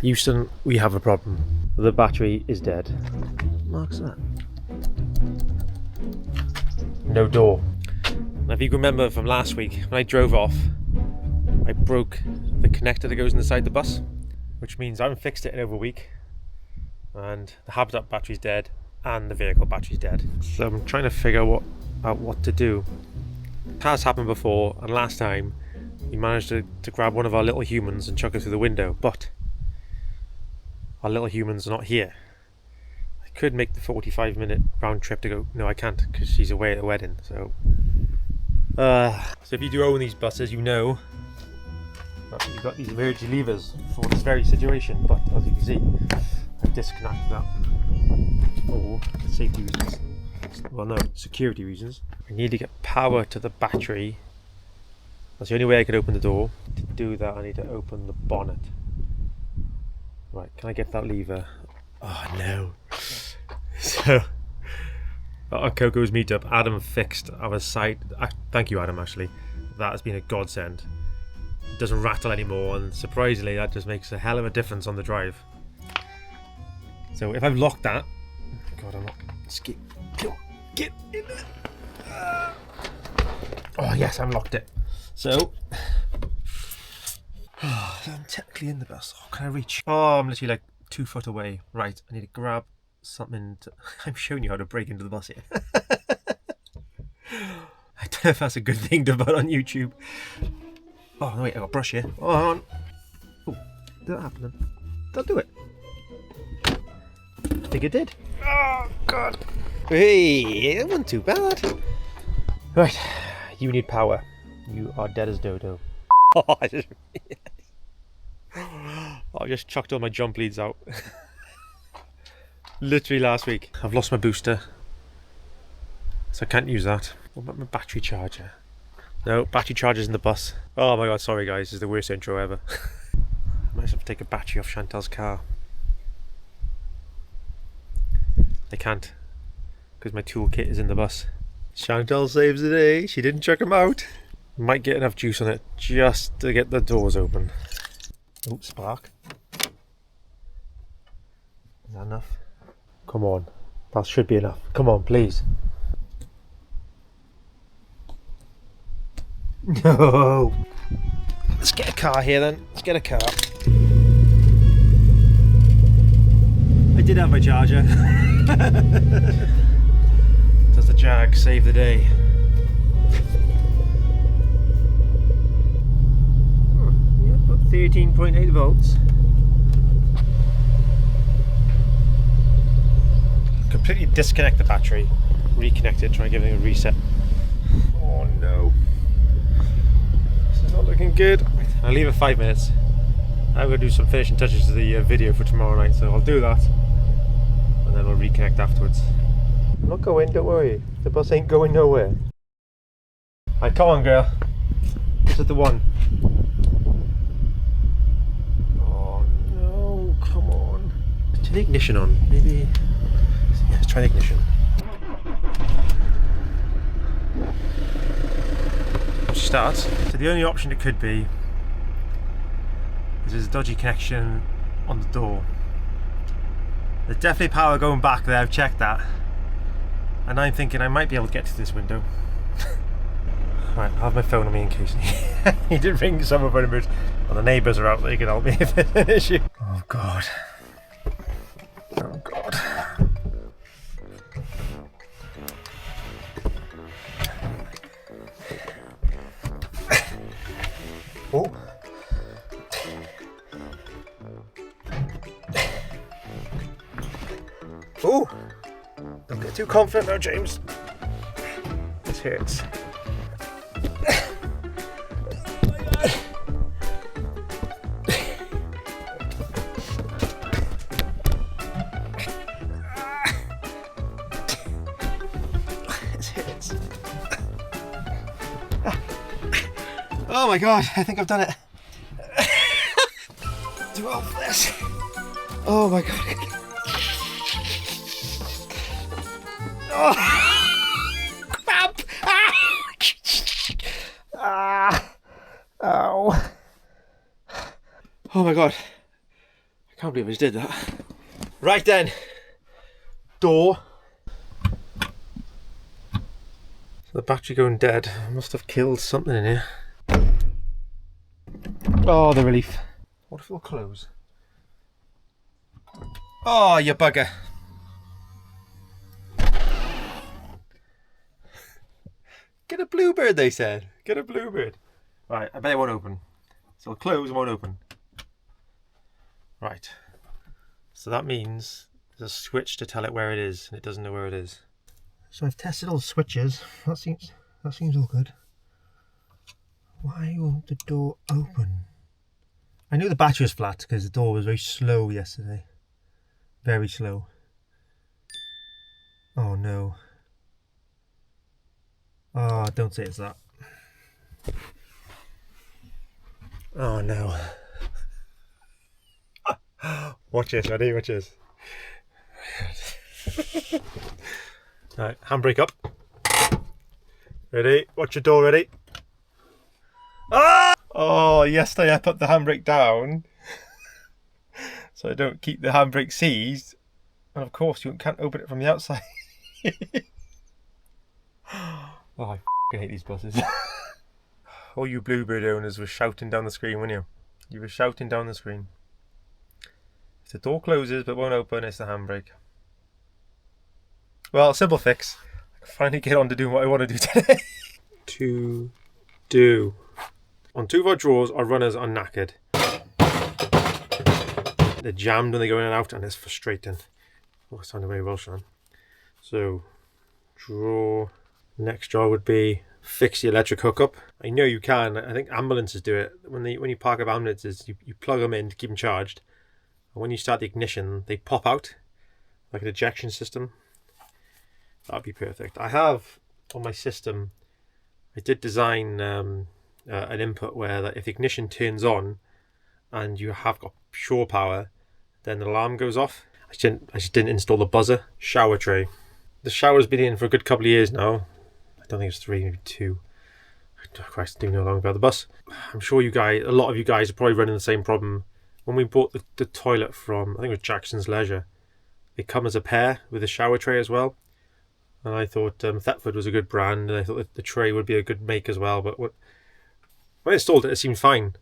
Houston, we have a problem. The battery is dead. Mark's that? No door. Now, if you can remember from last week, when I drove off, I broke the connector that goes inside the bus, which means I haven't fixed it in over a week, and the Habitat battery's dead, and the vehicle battery's dead. So I'm trying to figure out what to do. It has happened before, and last time we managed to grab one of our little humans and chuck it through the window, but our little human's not here. I could make the 45-minute round trip to go. No, I can't, because she's away at the wedding. So if you do own these buses, you know that you've got these emergency levers for this very situation. But as you can see, I've disconnected that for safety reasons. Well, no, security reasons. I need to get power to the battery. That's the only way I could open the door. To do that, I need to open the bonnet. Right, can I get that lever? Oh no. So, at our Coco's meetup, Adam fixed our side. Thank you, Adam, actually. That has been a godsend. It doesn't rattle anymore, and surprisingly, that just makes a hell of a difference on the drive. So, if I've locked that. God, I'm not. Skip. Get in there. Oh, yes, I've locked it. So, I'm technically in the bus. Oh, can I reach? Oh, I'm literally like 2 foot away. Right, I need to grab something. I'm showing you how to break into the bus here. I don't know if that's a good thing to put on YouTube. Oh, no, wait, I got a brush here. Oh, hang on. Oh, did that happen then? Did I do it? I think it did. Oh, God. Hey, it wasn't too bad. Right, you need power. You are dead as dodo. Oh, I just chucked all my jump leads out. Literally last week. I've lost my booster, so I can't use that. What about my battery charger? No, battery charger's in the bus. Oh my god, sorry guys, this is the worst intro ever. I might have to take a battery off Chantelle's car. I can't, because my toolkit is in the bus. Chantelle saves the day. She didn't chuck him out. Might get enough juice on it just to get the doors open. Oh, spark. Is that enough? Come on. That should be enough. Come on, please. No! Let's get a car here then. Let's get a car. I did have my charger. Does the Jag save the day? Yeah, got 13.8 volts. Completely disconnect the battery, reconnect it, try and give it a reset. Oh no. This is not looking good. I'll leave it 5 minutes. I'm going to do some finishing touches to the video for tomorrow night, so I'll do that. And then we'll reconnect afterwards. I'm not going, don't worry. The bus ain't going nowhere. Alright, come on girl. This is the one. Oh no, come on. Turn the ignition on, maybe. Yeah, let's try the ignition. She starts. So the only option it could be is there's a dodgy connection on the door. There's definitely power going back there, I've checked that. And I'm thinking I might be able to get to this window. Right, I'll have my phone on me in case he did ring some of our neighbours. Well, the neighbours are out there, you can help me if there's an issue. Oh god. Oh god. Oh. Oh. Don't get too confident now, James. This hurts. This hurts. Oh my god, I think I've done it. 12 this. Oh my god. Oh, crap! Ah! Ow! Oh my god! I I can't believe I just did that. Right then, door. So the battery going dead. I must have killed something in here. Oh, the relief. What if it'll close? Oh, you bugger. Get a bluebird, they said. Get a bluebird. Right, I bet it won't open. So it'll close and won't open. Right. So that means there's a switch to tell it where it is, and it doesn't know where it is. So I've tested all the switches. That seems all good. Why won't the door open? I knew the battery was flat because the door was very slow yesterday. Very slow. Oh no. Oh, don't say it's that. Oh no. Watch this, ready? Watch this. Alright, handbrake up. Ready? Watch your door, ready? Ah! Oh, yesterday I put the handbrake down so I don't keep the handbrake seized. And of course you can't open it from the outside. Oh, I f***ing hate these buses. All you Bluebird owners were shouting down the screen, weren't you? You were shouting down the screen. If the door closes but won't open, it's the handbrake. Well, simple fix. I can finally get on to doing what I want to do today. To do. On two of our drawers, our runners are knackered. They're jammed when they go in and out, and it's frustrating. Oh, it sounded very Welsh, man. So, drawer. Next drawer would be fix the electric hookup. I know you can. I think ambulances do it. When you park up ambulances, you plug them in to keep them charged. And when you start the ignition, they pop out like an ejection system. That'd be perfect. I have on my system, I did design an input where that if the ignition turns on and you have got shore power, then the alarm goes off. I just didn't install the buzzer. Shower tray. The shower's been in for a good couple of years now. I don't think it's 3, maybe 2. Christ, I don't know long about the bus. I'm sure you guys, a lot of you guys are probably running the same problem. When we bought the toilet from, I think it was Jackson's Leisure, they come as a pair with a shower tray as well. And I thought Thetford was a good brand, and I thought that the tray would be a good make as well. But when I installed it, it seemed fine.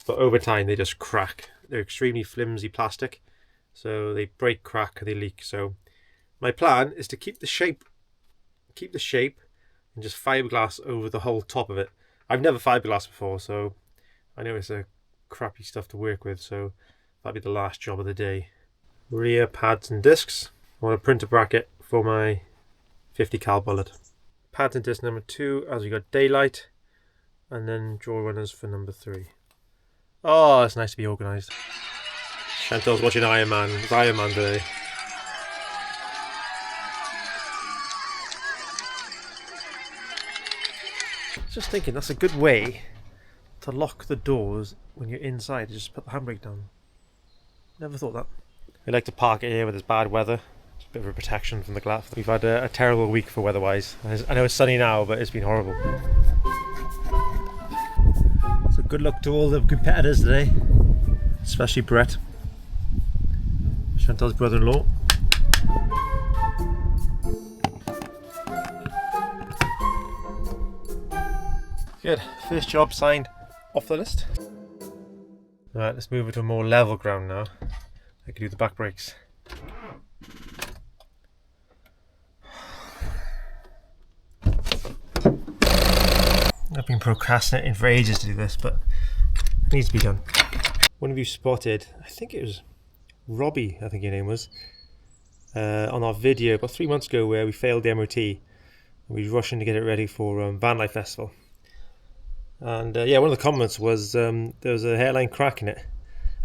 But over time, they just crack. They're extremely flimsy plastic, so they break, crack, and they leak. So my plan is to keep the shape, and just fiberglass over the whole top of it. I've never fiberglassed before, so I know it's a crappy stuff to work with. So that'll be the last job of the day. Rear pads and discs. I want a printer bracket for my 50 cal bullet. Pads and disc number 2, as we got daylight, and then draw runners for number 3. Oh, it's nice to be organised. Chantelle's watching Iron Man. It's Iron Man today. Just thinking, that's a good way to lock the doors when you're inside. Just put the handbrake down. Never thought that. We like to park it here with this bad weather. A bit of a protection from the glass. We've had a terrible week for weather-wise. I know it's sunny now, but it's been horrible. So good luck to all the competitors today, especially Brett, Chantelle's brother-in-law. Good, first job signed off the list. Alright, let's move it to a more level ground now. I can do the back brakes. I've been procrastinating for ages to do this, but it needs to be done. One of you spotted, I think it was Robbie, I think your name was, on our video about 3 months ago where we failed the MOT and we were rushing to get it ready for Van Life Festival. And yeah, one of the comments was there was a hairline crack in it.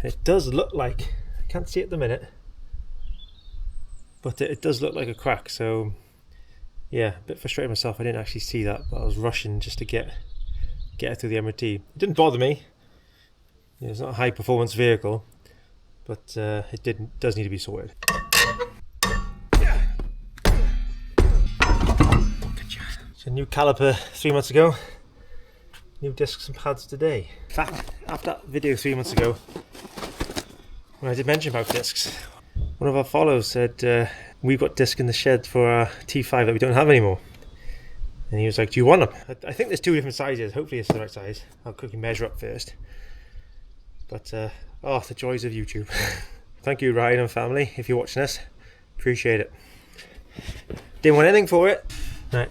And it does look like, I can't see it at the minute, but it does look like a crack. So yeah, a bit frustrated myself. I didn't actually see that, but I was rushing just to get it through the MOT. It didn't bother me. It's not a high performance vehicle, but it does need to be sorted. So new caliper 3 months ago, new discs and pads today. In fact, after that video 3 months ago, Well, I did mention about discs. One of our followers said we've got disc in the shed for our T5 that we don't have anymore. And he was like, do you want them? I think there's 2 different sizes. Hopefully it's the right size. I'll quickly measure up first. But, oh, the joys of YouTube. Thank you, Ryan and family, if you're watching this. Appreciate it. Didn't want anything for it. Right,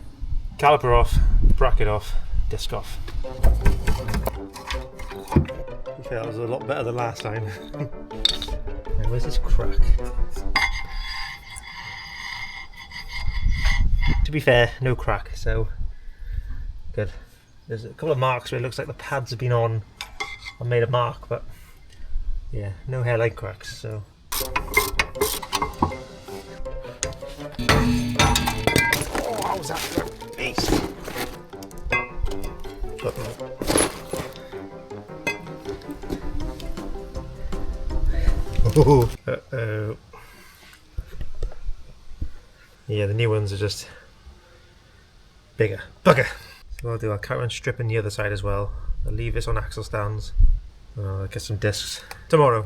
caliper off, bracket off, disc off. I feel that was a lot better than last time. Right, where's this crack? To be fair, no crack, so good. There's a couple of marks where it looks like the pads have been on and made a mark, but yeah, no hairline cracks, so. Oh, how's that for a face? Uh-oh. Uh-oh. Yeah, the new ones are just bigger. Bugger! So what I'll do, I'll carry on stripping the other side as well. I'll leave this on axle stands. I'll get some discs tomorrow.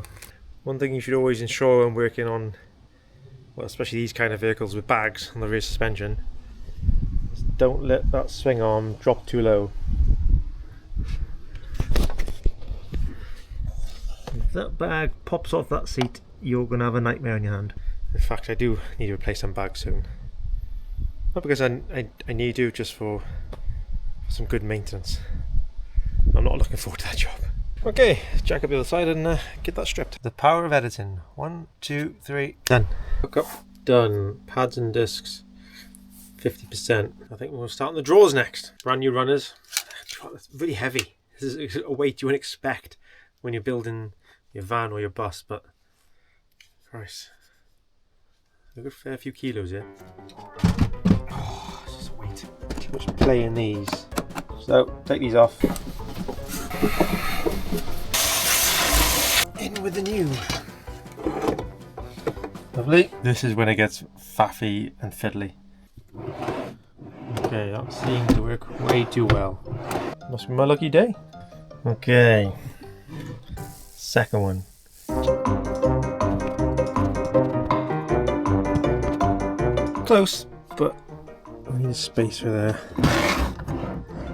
One thing you should always ensure when working on, well, especially these kind of vehicles with bags on the rear suspension, is don't let that swing arm drop too low. If that bag pops off that seat, you're going to have a nightmare on your hand. In fact, I do need to replace some bags soon. Not because I need to, just for some good maintenance. I'm not looking forward to that job. Okay, jack up the other side and get that stripped. The power of editing. 1, 2, 3, done. Hook up, done. Pads and discs, 50%. I think we'll start on the drawers next. Brand new runners. It's really heavy. This is a weight you wouldn't expect when you're building your van or your bus, but Christ, a good fair few kilos here. Oh, it's just weight. Too much play in these. So take these off. In with the new. Lovely. This is when it gets faffy and fiddly. Okay, that seems to work way too well. Must be my lucky day. Okay. Second one. Close, but I need a space for there.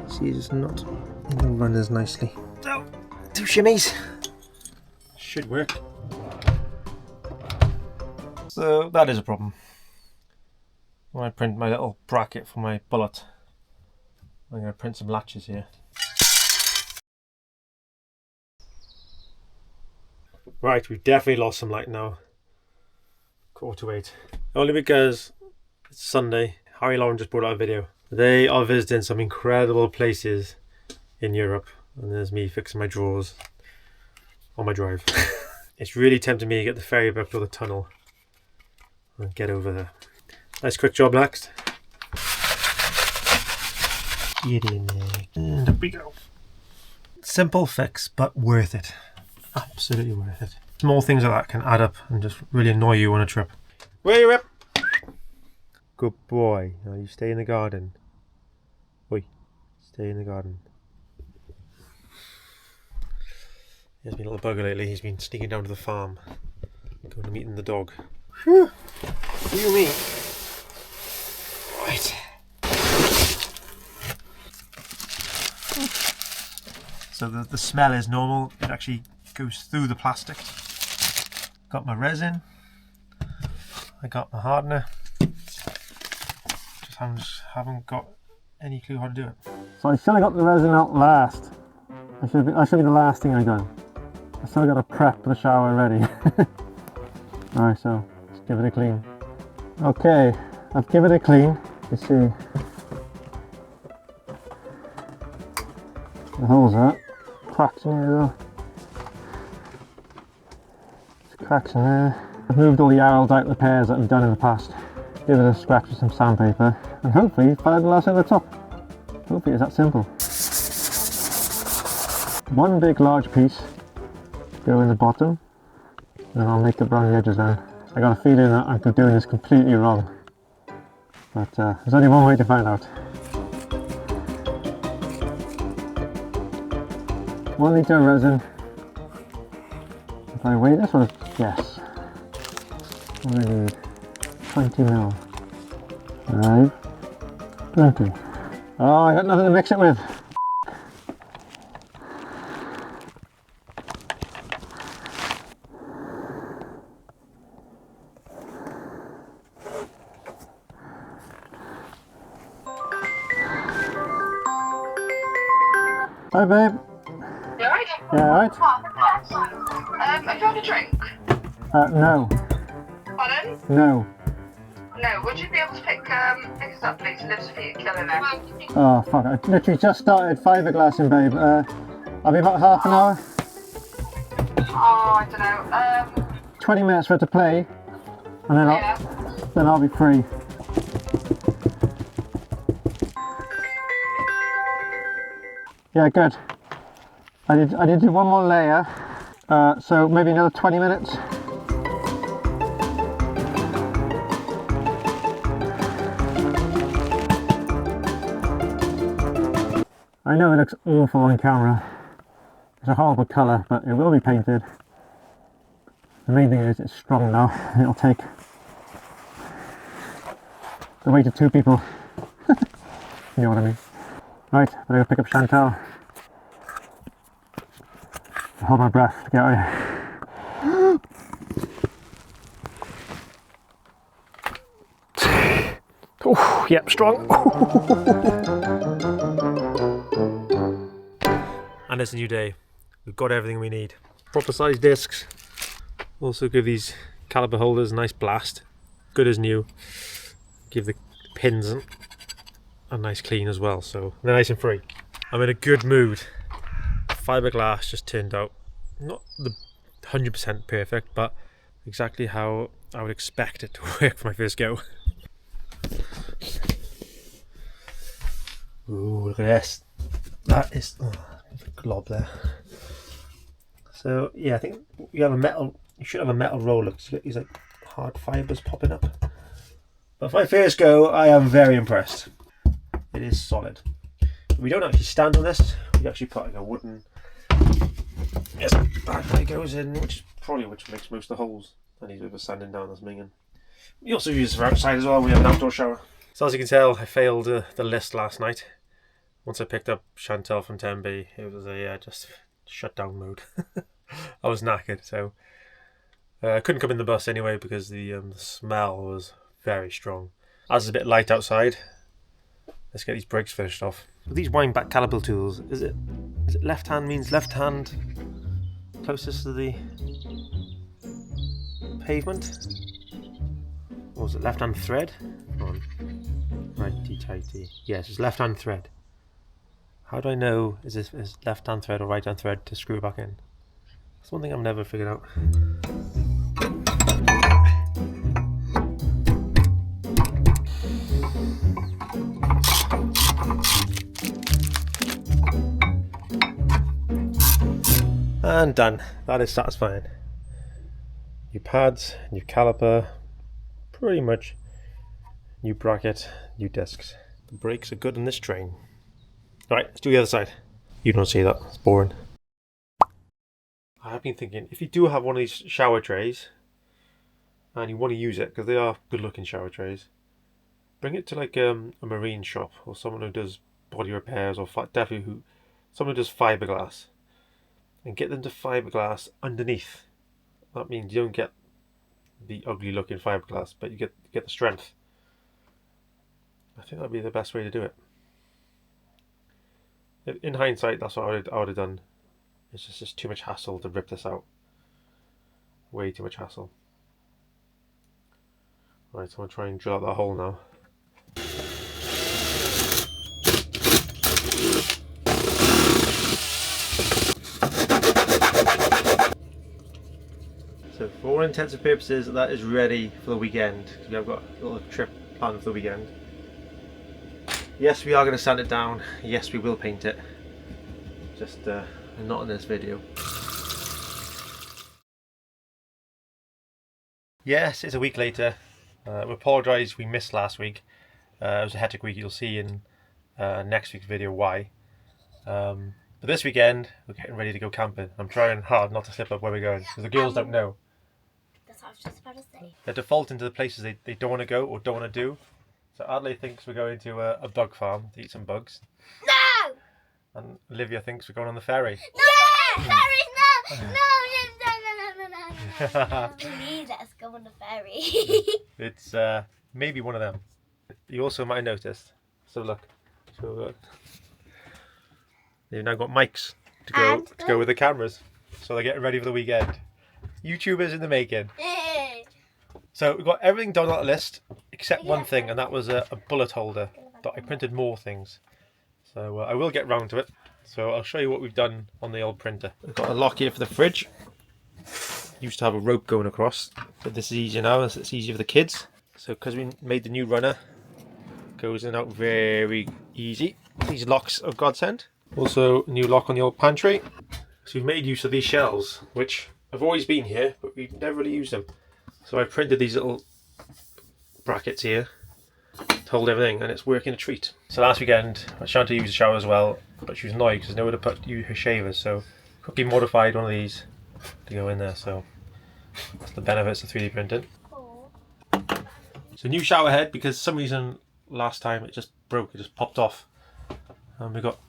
See, it's not in the runners nicely. Oh, 2 shimmies. Should work. So that is a problem. When I print my little bracket for my bullet, I'm going to print some latches here. Right, we've definitely lost some light now. 7:45. Only because it's Sunday. Harry and Lauren just brought out a video. They are visiting some incredible places in Europe, and there's me fixing my drawers on my drive. It's really tempting me to get the ferry back to the tunnel and get over there. Nice quick job next. Get in there. And up we go. Simple fix, but worth it. Absolutely worth it. Small things like that can add up and just really annoy you on a trip. Where you up? Good boy. Now you stay in the garden. Oi, stay in the garden. He's been a little bugger lately. He's been sneaking down to the farm, going and meeting the dog. Whew. You me. Right. So the smell is normal. It actually goes through the plastic. Got my resin. I got my hardener. Just haven't got any clue how to do it. So I should have got the resin out last. That should be the last thing I done. I still got to prep the shower ready. Alright, so let's give it a clean. Okay, I've given it a clean. You see the holes are cracks in here though. There's cracks in there. I've moved all the arrows out of the pairs that I've done in the past. Give it a scratch with some sandpaper and hopefully fiberglass at the top. Hopefully it's that simple. One big large piece go in the bottom, and then I'll make it around the edges then. I got a feeling that I'm doing this completely wrong, but there's only one way to find out. 1 litre of resin, If I weigh this one, yes. What do I need? 20 mil. 5, 20. Oh, I got nothing to mix it with. Hi, babe. You alright? Yeah, alright? Have you had a drink? No. Pardon? No. No, would you be able to pick us up, please? Lives a few killing it. Oh, fuck. I literally just started fiberglassing, babe. I'll be about half an hour. Oh, I don't know. 20 minutes for it to play, and then, Yeah. then I'll be free. Yeah, good. I did do one more layer, so maybe another 20 minutes. I know it looks awful on camera. It's a horrible colour, but it will be painted. The main thing is it's strong now. It'll take the weight of 2 people. You know what I mean. Right, I'm gonna go pick up Chantelle. Hold my breath to get out of here. Oh, yep, strong. And it's a new day. We've got everything we need. Proper size discs. Also give these caliper holders a nice blast. Good as new. Give the pins a nice clean as well, so they're nice and free. I'm in a good mood. Fiberglass just turned out not the 100% perfect, but exactly how I would expect it to work for my first go. Ooh, look at this. That is a glob there. So yeah, I think you have a metal. You should have a metal roller because you get these like hard fibers popping up. But for my first go, I am very impressed. It is solid. We don't actually stand on this. We actually put like a wooden. Yes, that guy goes in, which makes most of the holes. I need a bit of a sanding down. That's minging. We also use this for outside as well. We have an outdoor shower. So as you can tell, I failed the list last night. Once I picked up Chantelle from Tenby, it was a just shutdown mode. I was knackered, so I couldn't come in the bus anyway because the smell was very strong. As it's a bit light outside, let's get these brakes finished off. With these wind back caliper tools, is it left hand means left hand closest to the pavement? Or is it left hand thread? Come on. Righty tighty. Yes, it's left hand thread. How do I know is this left hand thread or right hand thread to screw it back in? That's one thing I've never figured out. And done. That is satisfying. New pads, new caliper, pretty much new bracket, new discs. The brakes are good on this train. Alright, let's do the other side. You don't see that, it's boring. I have been thinking, if you do have one of these shower trays and you want to use it, because they are good looking shower trays, bring it to like a marine shop or someone who does body repairs, or definitely someone who does fiberglass, and get them to fiberglass underneath. That means you don't get the ugly looking fiberglass, but you get the strength. I think that'd be the best way to do it. In hindsight, that's what I would have done. It's just too much hassle to rip this out. Way too much hassle. Right, so I'm going to try and drill out that hole now. So for all intents and purposes, that is ready for the weekend. We have got a little trip planned for the weekend. Yes, we are going to sand it down. Yes, we will paint it. Just not in this video. Yes, it's a week later. We apologise we missed last week. It was a hectic week. You'll see in next week's video why. But But this weekend, we're getting ready to go camping. I'm trying hard not to slip up where we're going, because the girls don't know. That's what I was just about to say. They're defaulting to the places they don't want to go or don't want to do. So Adelaide thinks we're going to a bug farm to eat some bugs. No! And Olivia thinks we're going on the ferry. No! Ferry, no! No! Please let us go on the ferry. It's maybe one of them. You also might have noticed. So look. They've now got mics to go with the cameras. So they're getting ready for the weekend. YouTubers in the making. So we've got everything done on the list except one thing, and that was a bullet holder. But I printed more things. So I will get round to it. So I'll show you what we've done on the old printer. We've got a lock here for the fridge. Used to have a rope going across, but this is easier now as it's easier for the kids. So because we made the new runner, goes in and out very easy. These locks are godsend. Also a new lock on the old pantry. So we've made use of these shelves, which have always been here, but we've never really used them. So I printed these little brackets here to hold everything, and it's working a treat. So last weekend, Chantelle used the shower as well, but she was annoyed because there's nowhere to put her shavers. So quickly modified one of these to go in there. So that's the benefits of 3D printing. So new shower head, because for some reason last time it just broke, it just popped off. And we got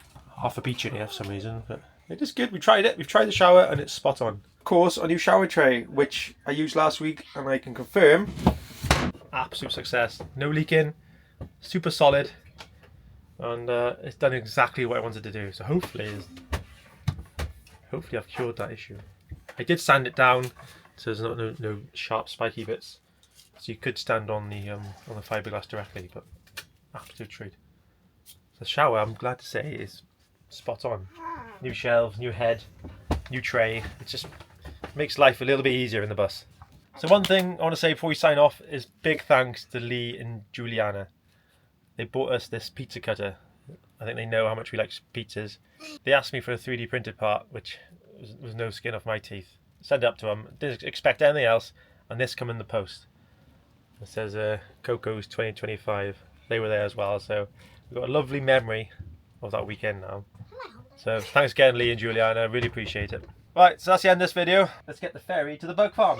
half a beach in here for some reason, but it is good. We tried it, we've tried the shower and it's spot on. Of course, a new shower tray, which I used last week, and I can confirm, absolute success. No leaking, super solid, and it's done exactly what I wanted to do. So hopefully I've cured that issue. I did sand it down so there's no sharp spiky bits, so you could stand on the fiberglass directly, but absolute treat. The shower, I'm glad to say, is spot on. New shelves, new head, new tray. It just makes life a little bit easier in the bus. So one thing I want to say before we sign off is big thanks to Lee and Juliana. They bought us this pizza cutter. I think they know how much we like pizzas. They asked me for a 3D printed part, which was no skin off my teeth. Sent it up to them. Didn't expect anything else, and this come in the post. It says Coco's 2025. They were there as well, so we've got a lovely memory of that weekend now. So thanks again, Lee and Juliana. I really appreciate it. Right, so that's the end of this video. Let's get the ferry to the bug farm.